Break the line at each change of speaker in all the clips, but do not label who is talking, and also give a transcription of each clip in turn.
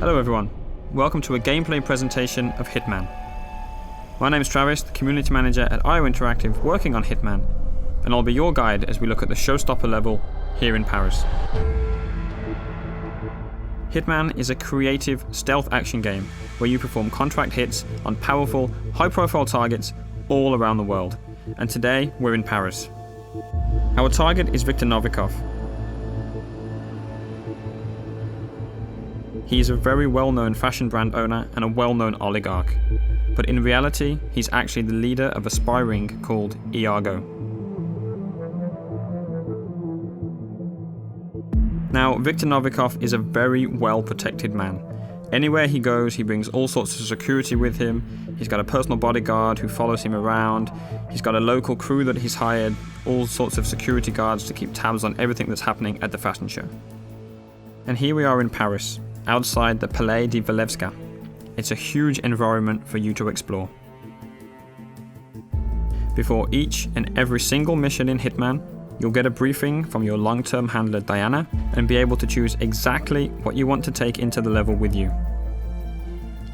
Hello everyone, welcome to a gameplay presentation of Hitman. My name is Travis, the Community Manager at IO Interactive working on Hitman, and I'll be your guide as we look at the showstopper level here in Paris. Hitman is a creative stealth action game where you perform contract hits on powerful, high-profile targets all around the world, and today we're in Paris. Our target is Viktor Novikov. He is a very well-known fashion brand owner and a well-known oligarch, but in reality, he's actually the leader of a spy ring called Iago. Now, Viktor Novikov is a very well-protected man. Anywhere he goes, he brings all sorts of security with him. He's got a personal bodyguard who follows him around. He's got a local crew that he's hired, all sorts of security guards to keep tabs on everything that's happening at the fashion show. And here we are in Paris, outside the Palais de Walewska. It's a huge environment for you to explore. Before each and every single mission in Hitman, you'll get a briefing from your long-term handler Diana and be able to choose exactly what you want to take into the level with you.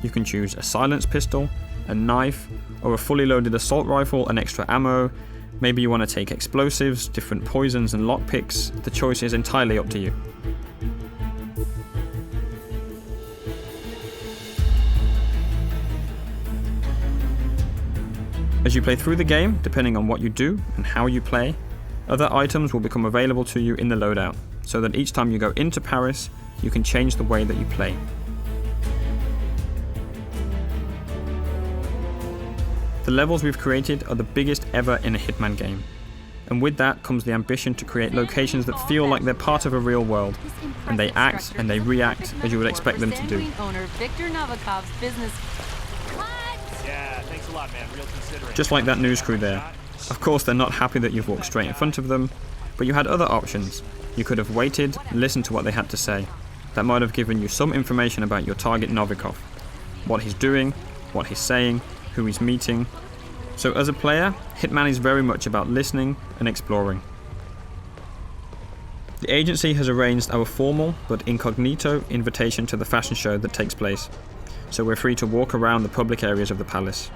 You can choose a silenced pistol, a knife, or a fully loaded assault rifle and extra ammo. Maybe you want to take explosives, different poisons and lockpicks. The choice is entirely up to you. As you play through the game, depending on what you do and how you play, other items will become available to you in the loadout, so that each time you go into Paris, you can change the way that you play. The levels we've created are the biggest ever in a Hitman game, and with that comes the ambition to create locations that feel like they're part of a real world, and they act and they react as you would expect them to do. Just like that news crew there. Of course they're not happy that you've walked straight in front of them, but you had other options. You could have waited, listened to what they had to say. That might have given you some information about your target Novikov. What he's doing, what he's saying, who he's meeting. So as a player, Hitman is very much about listening and exploring. The agency has arranged our formal but incognito invitation to the fashion show that takes place, so we're free to walk around the public areas of the palace.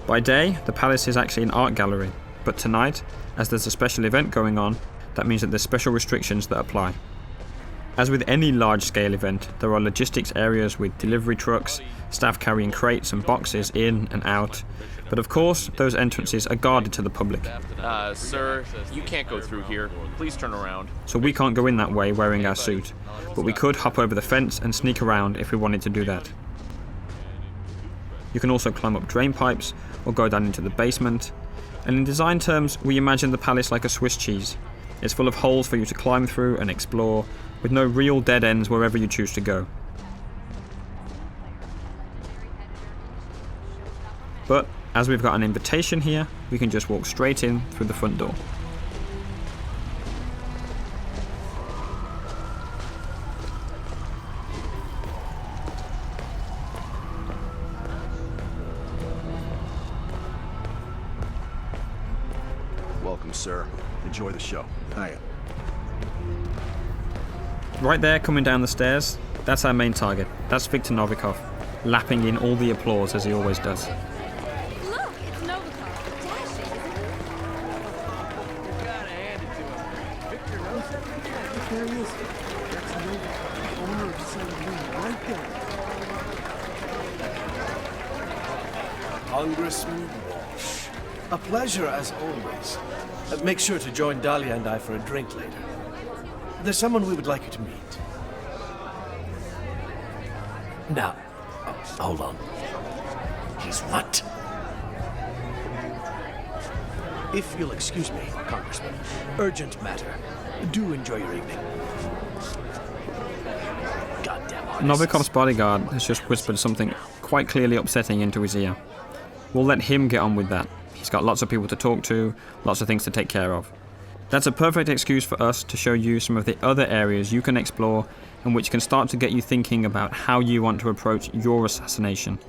By day, the palace is actually an art gallery, but tonight, as there's a special event going on, that means that there's special restrictions that apply. As with any large-scale event, there are logistics areas with delivery trucks, staff carrying crates and boxes in and out, but of course, those entrances are guarded to the public.
Sir, you can't go through here. Please turn around.
So we can't go in that way wearing our suit, but we could hop over the fence and sneak around if we wanted to do that. You can also climb up drain pipes or go down into the basement. And in design terms, we imagine the palace like a Swiss cheese. It's full of holes for you to climb through and explore, with no real dead ends wherever you choose to go. But as we've got an invitation here, we can just walk straight in through the front door.
Welcome, sir. Enjoy the show. Hiya.
Right there, coming down the stairs, that's our main target. That's Viktor Novikov, lapping in all the applause as he always does.
Look, it's Novikov. Dashing.
You gotta hand it to him. Victor knows it. There he is. That's Novikov, owner of Saint-Louis, right there. Congressman Walsh. A pleasure as always. Make sure to join Dahlia and I for a drink later. There's someone we would like you to meet. Now, hold on. He's what? If you'll excuse me, Congressman. Urgent matter. Do enjoy your evening. Goddamn artist.
Novikov's bodyguard has just whispered something quite clearly upsetting into his ear. We'll let him get on with that. He's got lots of people to talk to, lots of things to take care of. That's a perfect excuse for us to show you some of the other areas you can explore and which can start to get you thinking about how you want to approach your assassination.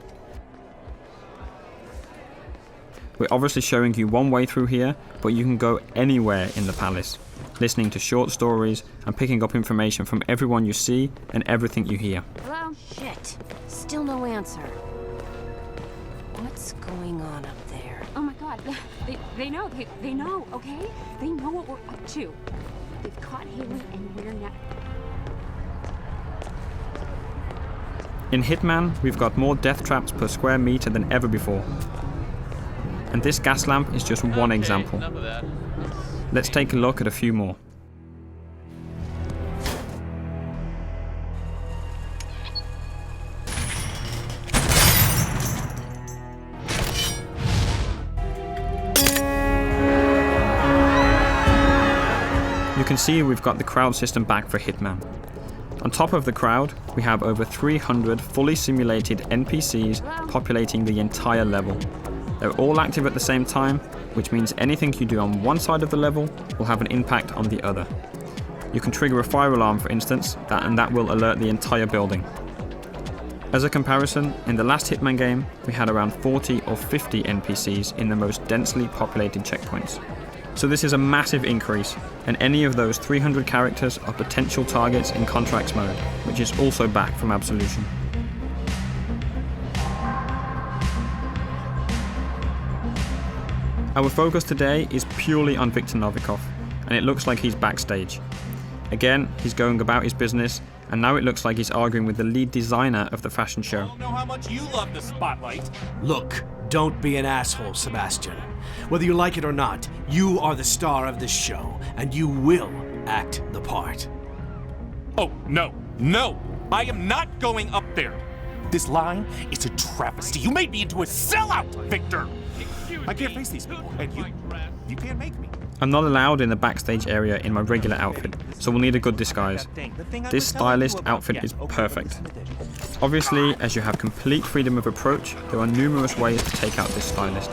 We're obviously showing you one way through here, but you can go anywhere in the palace. listening to short stories, and picking up information from everyone you see and everything you hear.
Hello?
Shit. Still no answer. What's going on up there?
Oh my god. They know. They know, okay? They know what we're up to. They've caught Haley and we're not.
In Hitman, we've got more death traps per square meter than ever before. And this gas lamp is just one example.
Enough of that.
Let's take a look at a few more. You can see we've got the crowd system back for Hitman. On top of the crowd, we have over 300 fully simulated NPCs populating the entire level. They're all active at the same time, which means anything you do on one side of the level will have an impact on the other. You can trigger a fire alarm, for instance, and that will alert the entire building. As a comparison, in the last Hitman game, we had around 40 or 50 NPCs in the most densely populated checkpoints. So this is a massive increase, and any of those 300 characters are potential targets in Contracts mode, which is also back from Absolution. Our focus today is purely on Viktor Novikov, and it looks like he's backstage. Again, he's going about his business, and now it looks like he's arguing with the lead designer of the fashion show.
I don't know how much you love the spotlight.
Look, don't be an asshole, Sebastian. Whether you like it or not, you are the star of this show, and you will act the part.
Oh, no. I am not going up there. This line is a travesty. You made me into a sellout, Victor. I can't face these people, and you can't make me.
I'm not allowed in the backstage area in my regular outfit, so we'll need a good disguise. This stylist outfit is perfect. Obviously, as you have complete freedom of approach, there are numerous ways to take out this stylist.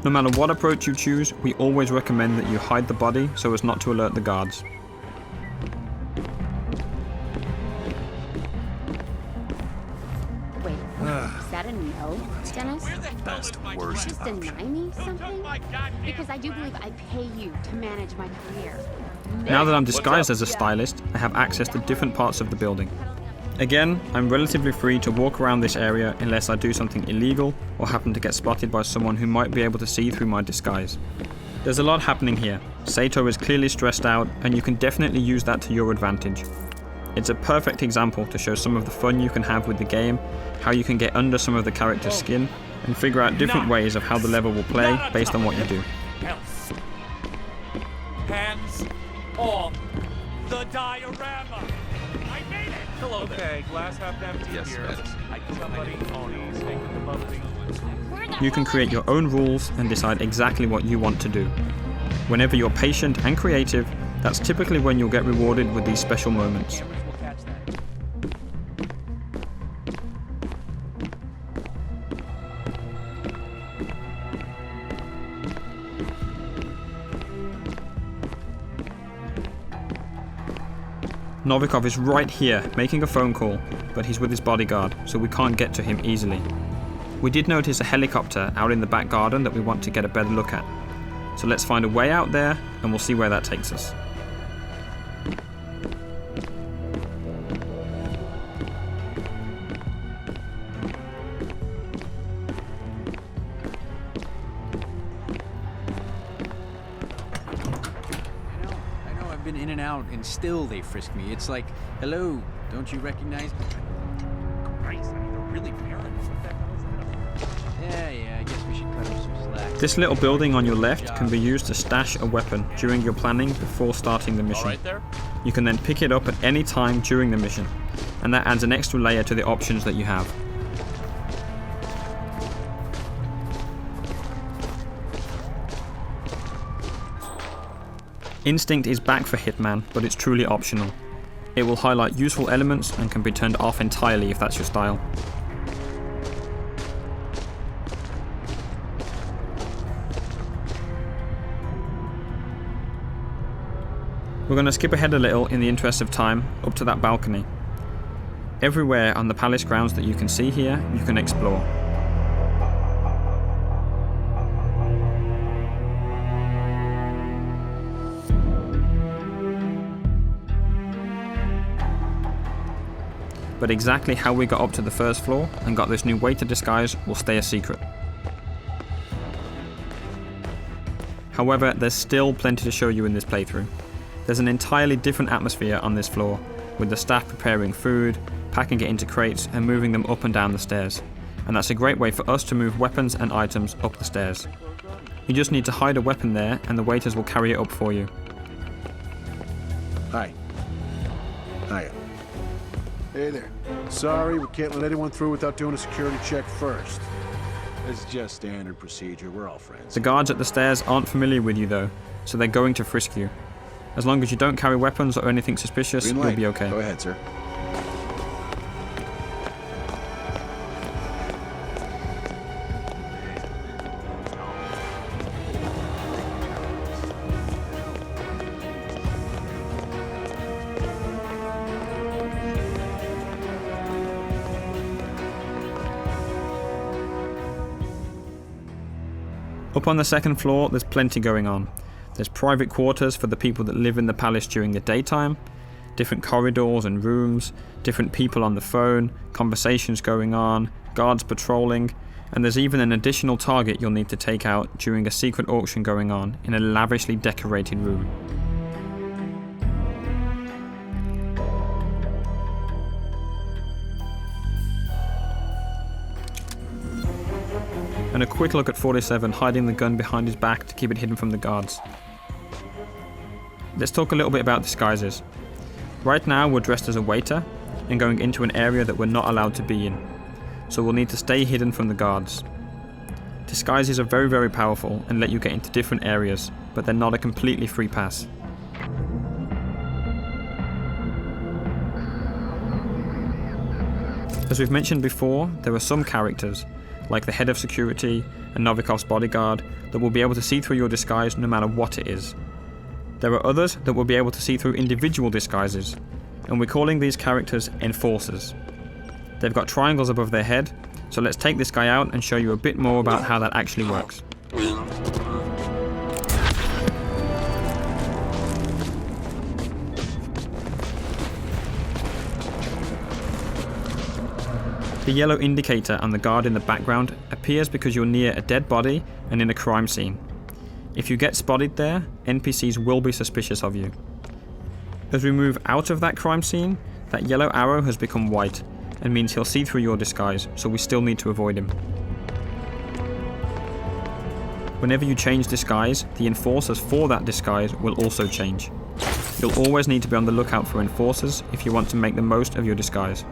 No matter what approach you choose, we always recommend that you hide the body so as not to alert the guards.
Wait, is that a no, Dennis?
Best, worst.
Just deny me something? Because I do believe I pay you to manage my career.
Now that I'm disguised as a stylist, I have access to different parts of the building. Again, I'm relatively free to walk around this area unless I do something illegal or happen to get spotted by someone who might be able to see through my disguise. There's a lot happening here. Saito is clearly stressed out, and you can definitely use that to your advantage. It's a perfect example to show some of the fun you can have with the game, how you can get under some of the character's skin, and figure out different ways of how the level will play based on what you do.
Hands off the diorama. I made it. Hello there. Okay, glass half empty
Yes,
here.
Spence.
Somebody owns the bubbly.
You can create your own rules and decide exactly what you want to do. Whenever you're patient and creative, that's typically when you'll get rewarded with these special moments.
Cameras will catch that.
Novikov is right here, making a phone call, but he's with his bodyguard, so we can't get to him easily. We did notice a helicopter out in the back garden that we want to get a better look at. So let's find a way out there, and we'll see where that takes us.
I know, I've been in and out, and still they frisk me. It's like, hello, don't you recognize me?
Christ, I mean, they're really paranoid. What the hell is that?
Yeah, I guess we should cut him some slack.
This little building on your left can be used to stash a weapon during your planning before starting the
All
mission.
right there?
You can then pick it up at any time during the mission, and that adds an extra layer to the options that you have. Instinct is back for Hitman, but it's truly optional. It will highlight useful elements and can be turned off entirely if that's your style. We're going to skip ahead a little in the interest of time, up to that balcony. Everywhere on the palace grounds that you can see here, you can explore. but exactly how we got up to the first floor and got this new waiter disguise will stay a secret. However, there's still plenty to show you in this playthrough. There's an entirely different atmosphere on this floor, with the staff preparing food, packing it into crates and moving them up and down the stairs. And that's a great way for us to move weapons and items up the stairs. You just need to hide a weapon there and the waiters will carry it up for you.
Hi. Hiya. Hey there. Sorry, we can't let anyone through without doing a security check first. It's just standard procedure. We're all friends.
The guards at the stairs aren't familiar with you though, so they're going to frisk you. As long as you don't carry weapons or anything suspicious,
Green
you'll
light.
be okay.
Go ahead, sir.
Up on the second floor, there's plenty going on. There's private quarters for the people that live in the palace during the daytime, different corridors and rooms, different people on the phone, conversations going on, guards patrolling, and there's even an additional target you'll need to take out during a secret auction going on in a lavishly decorated room. And a quick look at 47 hiding the gun behind his back to keep it hidden from the guards. Let's talk a little bit about disguises. Right now we're dressed as a waiter and going into an area that we're not allowed to be in, so we'll need to stay hidden from the guards. Disguises are very, very powerful and let you get into different areas, but they're not a completely free pass. As we've mentioned before, there are some characters, like the head of security and Novikov's bodyguard, that will be able to see through your disguise no matter what it is. There are others that will be able to see through individual disguises, and we're calling these characters enforcers. They've got triangles above their head, so let's take this guy out and show you a bit more about how that actually works. The yellow indicator on the guard in the background appears because you're near a dead body and in a crime scene. If you get spotted there, NPCs will be suspicious of you. As we move out of that crime scene, that yellow arrow has become white and means he'll see through your disguise, so we still need to avoid him. Whenever you change disguise, the enforcers for that disguise will also change. You'll always need to be on the lookout for enforcers if you want to make the most of your disguise.